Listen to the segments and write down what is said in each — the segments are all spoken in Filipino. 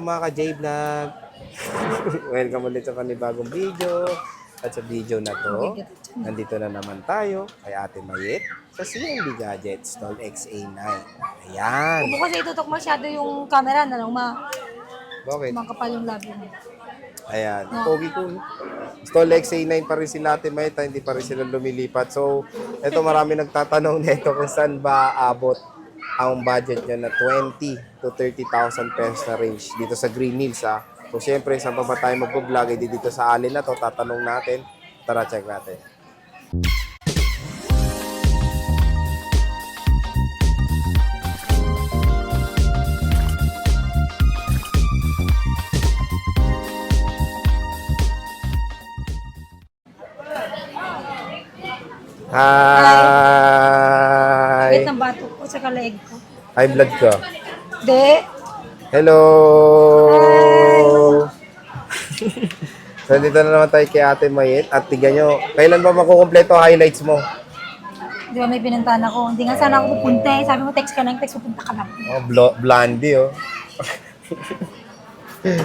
mga ka-J-Vlog. Welcome ulit sa panibagong video. At sa video na to, nandito na naman tayo kay Ate Mayet sa CMB Gadgets Stall XA9. Ayan. Kung kasi itutok masyado yung camera na lang, Bakit? makapal yung labi mo. Ayan. Pogi ko. Stall XA9 pa rin sila Ate Mayet, hindi pa rin sila lumilipat. So, ito marami nagtatanong nito kung saan ba abot ang budget niya na 20 to 30,000 pesos na range dito sa Green Hills. So, syempre, saan pa ba tayo mag-vlog? Dito sa alin na to, tatanong natin. Tara, check natin. Hi! Wait ng batok ko sa kaleg ko. High blood ka. De, Hello! So, dito na naman tayo kay Ate Mayet. At tignan nyo, kailan ba makukumpleto highlights mo? di ba may pinuntahan ako? Hindi nga sana ako pupunta eh. Sabi mo, text ka lang, text pupunta ka lang. Oh, Blondie, oh.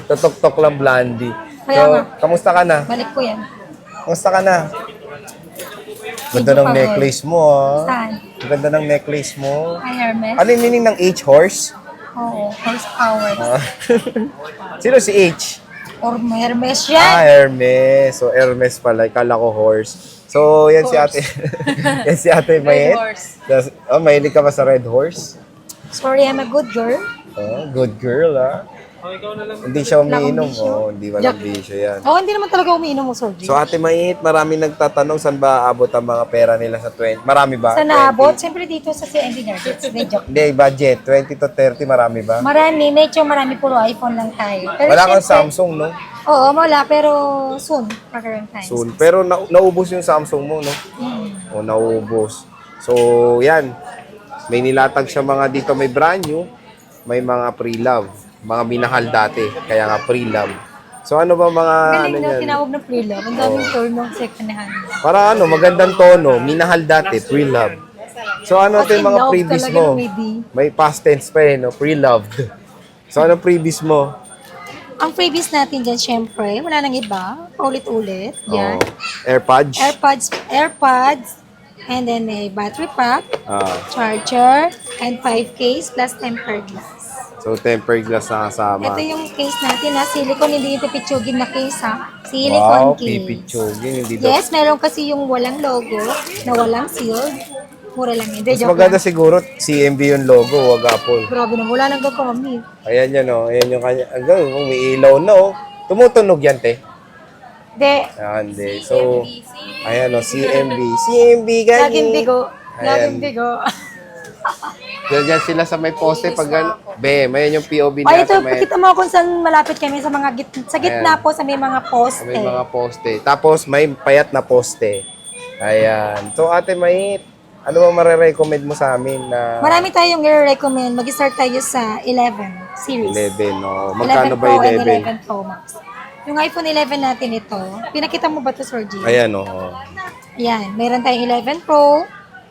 Tatok-tok lang, Blondie. Kaya So, nga. kamusta ka na? Balik ko yan. Kamusta ka na? Ganda ng necklace mo, ah. Saan? Ganda ng necklace mo. Ay, Hermes? Ano yung meaning ng H-horse? Oo, horsepower. Sino si H? Or Hermes yan. Hermes. So, Hermes pala. Kala ko horse. So, yan si Ate. Yan si Ate Mayet. Oh, mahilig ka ba sa red horse? Sorry, I'm a good girl. Oh, good girl, ah. Hindi siya umiinom. Oh, hindi walang bisyo yan. Oo, hindi naman talaga umiinom mo, Sorry. So, Ate Mayet, marami nagtatanong saan ba abot ang mga pera nila sa 20? Marami ba? Sa naabot, siyempre dito sa CNB Gadgets. Hindi, joke. Hindi, budget. 20 to 30, marami ba? Marami, medyo marami, puro iPhone lang tayo. Pero Wala kang syempre- Samsung, no? Oo, wala, pero soon, current times. Soon. Pero naubos yung Samsung mo, no? O, naubos. So, yan. May nilatag siya mga dito, may brand new, may mga pre-love. Mga minahal dati, kaya nga pre-love. So, ano ba mga, Galing ano na, yan? tinawag na pre-love. Ang daming term ng second hand. Para ano, magandang tono, minahal dati, pre-love. So, ano ito yung mga Love previous talaga mo? ng may D. May past tense pa eh, no? Pre-loved. So, ano previous mo? Ang freebies natin dyan, syempre, wala nang iba. Paulit-ulit. Yan. Oh, AirPods? AirPods, and then a battery pack, Ah. charger, and 5 case plus tempered glass. So, tempered glass na kasama. Ito yung case natin na silicone, hindi yung pipitsugin na case ha. Silicone Wow, case. pipitsugin. Hindi daw. Yes, meron kasi yung walang logo, na walang sealed. Mura lang yun. Mas maganda siguro, CMB yung logo, wag Apple. Grabe na, wala nang gagawin. Ayan yan, oh. Ayan yung kanya. Hanggang, may ilaw na, oh. Tumutunog yan, te. De, Ayan, de. So, ayan, oh, CMB. CMB, ganyan. laging bigo. Ayan. Laging bigo. Diyan sila sa may poste pag ayan yung POV O ito, natin. May, pakita mo kung saan malapit kami sa mga sa gitna po sa may mga poste. may mga poste. Tapos, may payat na poste. Ayan. So, Ate Mayet, ano ba marirecommend mo sa amin na Marami tayong i-recommend. Mag-start tayo sa 11 series. 11, no? Magkano 11 ba Pro and 11? 11 Pro Max. Yung iPhone 11 natin ito, pinakita mo ba ito, Sir G? Ayan, oh. Ayan, meron tayong 11 Pro,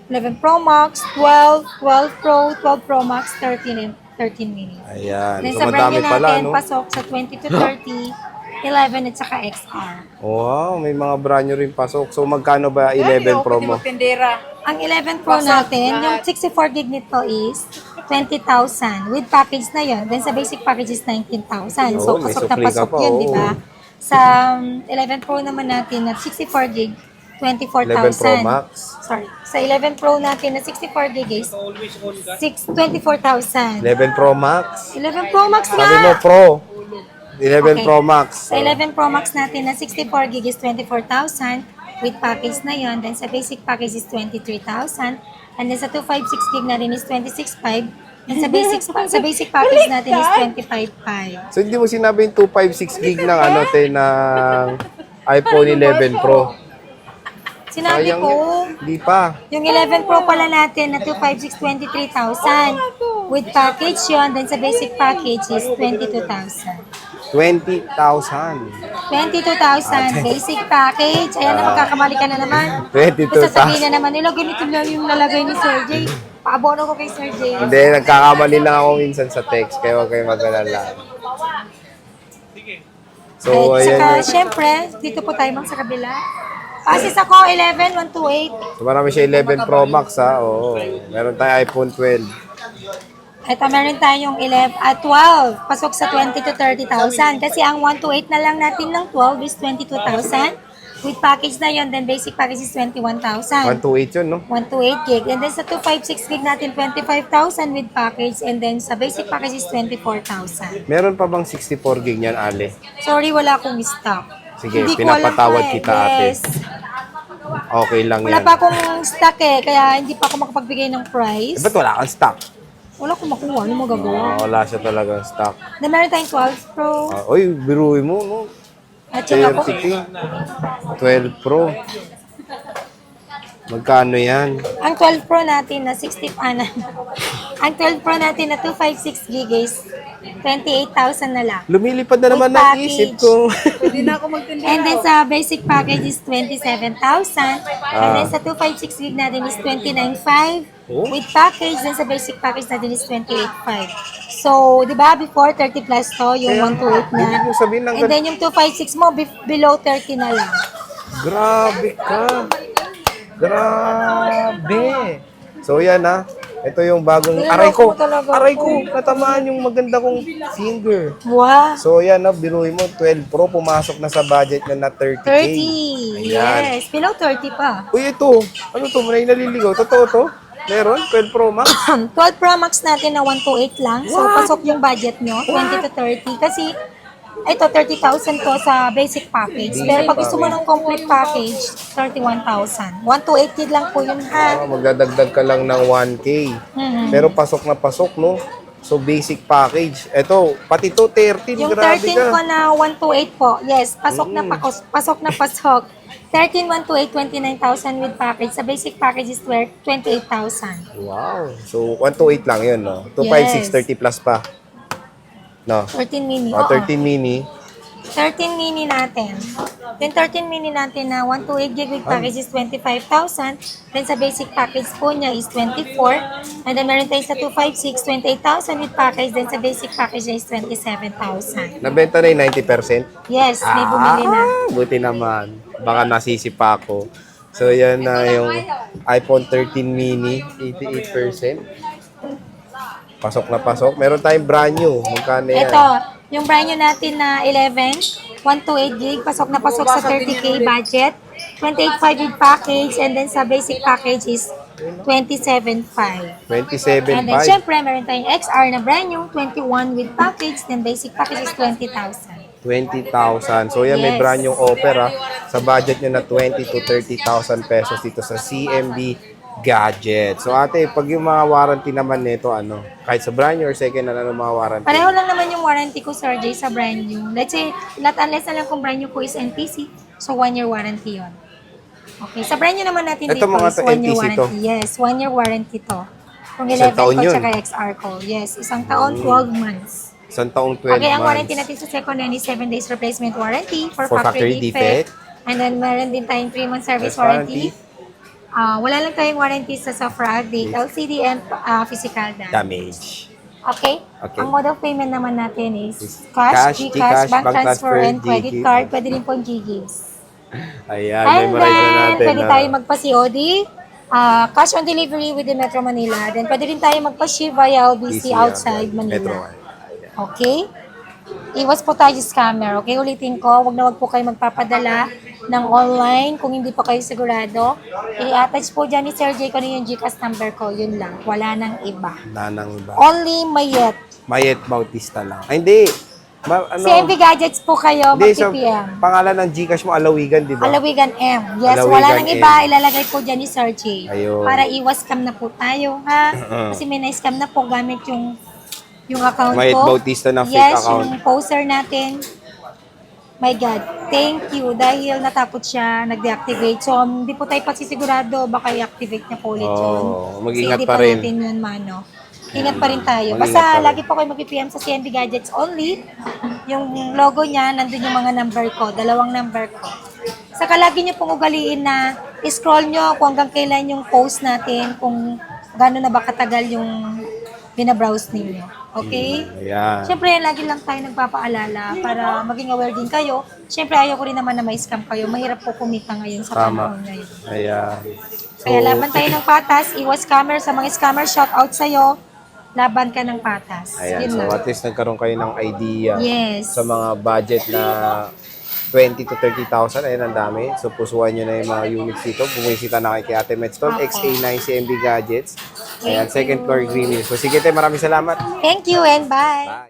11 Pro Max, 12, 12 Pro, 12 Pro Max, 13 and 13 mini. Ayan. Then So, sa brand madami new pala, natin, no? pasok sa 20 to 30, 11 at saka XR. Wow, may mga brand new rin pasok. So, magkano ba 11 Pro mo? Ang 11 Pro natin, yung 64 gig nito is 20,000. With package na yun. Then sa basic package is 19,000. So, Oo, may pasok na supli ka pasok pa, yun, oo. di ba? Sa 11 Pro naman natin na 64 gig, 11 Pro 24,000. Max. Sorry. Sa 11 Pro natin na 64 gig is 24,000. 11 Pro Max. 11 Pro Max Sabi mo nga! Pro. 11 Okay. Pro Max. Sa 11 Pro Max natin na 64 gig is 24,000 with package na yon. Then sa basic package is 23,000. And then sa 256 gig na rin is 26,500. And sa basic package natin is 25,500. So, hindi mo sinabi yung 256 gig ng ano, te, ng iPhone 11 Pro. Sinabi Sayang ko, yun. Hindi pa. yung 11 Pro pala natin na 256, 23,000. With package yon. Then sa basic package is 22,000. 20,000. 22,000 basic package. Ayan na, magkakamali ka na naman. 22,000. Basta sabihin na naman nila, ganito lang yung lalagay ni Sir J. Paabono ko kay Sir J. Hindi, nagkakamali lang ako minsan sa text. Kaya huwag kayo mag-alala. So, At saka, ayan. syempre, dito po tayo ma'am sa kabila. Passes ako 11, 128. So, marami siya 11 Pro Max, ha? Oo. Meron tayo iPhone 12. Ito, meron tayong 11, 12. Pasok sa 20 to 30,000. Kasi ang 128 na lang natin ng 12 is 22,000. With package na yon, then basic package is 21,000. 128 yun, no? 128 gig. And then sa 256 gig natin, 25,000 with package. And then sa basic package is 24,000. Meron pa bang 64 gig niyan, Ale? Sorry, wala akong stock. Sige, Hindi ko alam pinapatawad pa eh. kita, ate. Yes. Okay lang Wala yan. pa akong stock eh, kaya hindi pa ako makapagbigay ng Eh, price. ba't wala kang stock? Wala akong makuha. Ano magagawa? Wala siya talagang stock. Na meron tayong 12 Pro. Uy, biruin mo, no? At saka po, 12 Pro. Magkano yan? ang 12 Pro natin na 60, ang 12 Pro natin na 256 gig is 28,000 na lang. Lumilipad na naman With ng isip ko. And then sa basic package is 27,000. And then sa 256 gig natin is 29,500. Oh. With package, then sa basic package natin is 28,500. So, di ba, before 30 plus to, yung 128 na. Ibig sabihin ng And then yung 256 mo, below 30 na lang. Grabe ka. Grabe. So yan ha. Ito yung bagong aray ko. Aray ko. Natamaan yung maganda kong finger. Wow! So yan ha, biruin mo 12 Pro pumasok na sa budget na 30K. 30! Ayan. Yes, below 30 pa. Uy, ito. Ano to? May naliligaw. Totoo to? Meron? 12 Pro Max? 12 Pro Max natin na 128 lang. So, pasok yung budget nyo, 20 to 30. Kasi, ito, 30,000 to sa basic package. Pero pag gusto mo ng complete package, 31,000. 128 gig lang po yun, ha? Magdadagdag ka lang ng 1K. Mhm. Pero pasok na pasok, no? So, basic package. Ito, pati to 13. Yung Grabe 13 ka. ko na 128 po, yes, pasok na pasok na pasok. 13, 128, 29,000 with package. Sa basic package is 28,000. Wow. So, 128 lang yun, no? 256, Yes. 30 plus pa. No? 13 mini, O, oo. 13 mini. 13 mini natin. Then 13 mini natin na 128 gig with package is 25,000. Then sa basic package po niya is 24. And then meron tayo sa 256, 28,000 with package. Then sa basic package niya is 27,000. Nabenta na yung 90%? Yes, may bumili na. Buti naman. Baka nasisi pa ako. So, yan na yung iPhone 13 mini, 88%. Pasok na pasok. Meron tayong brand new. Magkano yan? Ito, yung brand new natin na 11, 128 gig, pasok na pasok sa 30K budget. 28.5 with package, and then sa basic package is 27.5. 27.5. And then, syempre, meron tayong XR na brand new, 21 with package, then basic package is 20,000. 20,000. So, yan may Yes. brand yung opera sa budget nyo na 20 to 30,000 pesos dito sa CMB Gadget. So, ate, pag yung mga warranty naman nito, ano, kahit sa brand new or second hand, ano mga warranty? Pareho lang naman yung warranty ko, Sir Jay, sa brand new. Let's say, not unless na lang kung brand new ko is NPC, so 1-year warranty yon. Okay, sa brand new naman natin Ito dito mga is to, 1-year NPC to. warranty. Yes, 1-year warranty to. Kung Isang 11 taon ko yun. tsaka XR ko. Yes, isang taon, 12 months. Isang taong 12 Okay, ang months. warranty natin sa second hand is 7 days replacement warranty for, For factory factory defect. defect. And then meron din tayong 3-month service Yes, warranty. warranty. Wala lang tayong warranty sa software update, LCD, and physical damage. Damage. Okay? Okay. Ang mode of payment naman natin is Cash, cash, GCash, GCash, bank bank transfer, transfer, and credit GG. card. Pwede rin pong GGives. Ayan, And memorize na then, natin. pwede na. tayo magpa-COD, cash on delivery within Metro Manila. Then, pwede rin tayo magpa-ship via LBC outside Metro. Manila. Okay? Iwas po tayo sa scammer. Okay? Ulitin ko, wag po kayo magpapadala ng online kung hindi pa kayo sigurado. I-attach po dyan ni Sir J kung ano yung GCash number ko. Yun lang. Wala nang iba. Nanang iba. Only Mayet. Mayet Bautista lang. Ay, hindi. Ano? CMB Gadgets po kayo, Hindi, sa mag-PPM. pangalan ng Gcash mo, Alawigan, di ba? Alawigan M. Yes, Alawigan wala nang iba. M. Ilalagay po dyan ni Sir J. Ayun. Para iwas scam na po tayo, ha? Kasi may na-scam na po gamit yung account Mayet ko. Bautista na fake Yes, account. yung poster natin. My God, thank you. Dahil natakot siya, nag-deactivate. So, hindi po tayo pagsisigurado, baka i-activate niya po ulit yun. Oo, mag-ingat Kasi hindi pa rin. natin yun, mano. Ingat pa rin tayo. Mag-ingat Basta pa rin. lagi po kayo mag-PM sa CMB Gadgets only. Yung logo niya, nandun yung mga number ko, 2 number ko. Saka lagi niyo pong ugaliin na i-scroll niyo kung hanggang kailan yung post natin, kung gano'n na ba katagal yung binabrowse ninyo. Okay? Ayan. Siyempre, lagi lang tayo nagpapaalala para maging aware din kayo. Siyempre, ayaw ko rin naman na may-scam kayo. Mahirap po kumita ngayon sa Tama. panahon ngayon. Ayan. Kaya laban tayo ng patas, iwas scammer sa mga scammer, shout out sa'yo, laban ka ng patas. Ayan. Yun So lang. at least nagkaroon kayo ng idea Yes. sa mga budget na 20 to 30,000. Ayan, ang dami. So pusuan nyo na yung mga units dito. Bumisita na kayo kay Ate Medstone, Apo. XA9 CMB Gadgets. Ayan, second floor Green Hills. So sige, te, maraming salamat. Thank you and bye! Bye.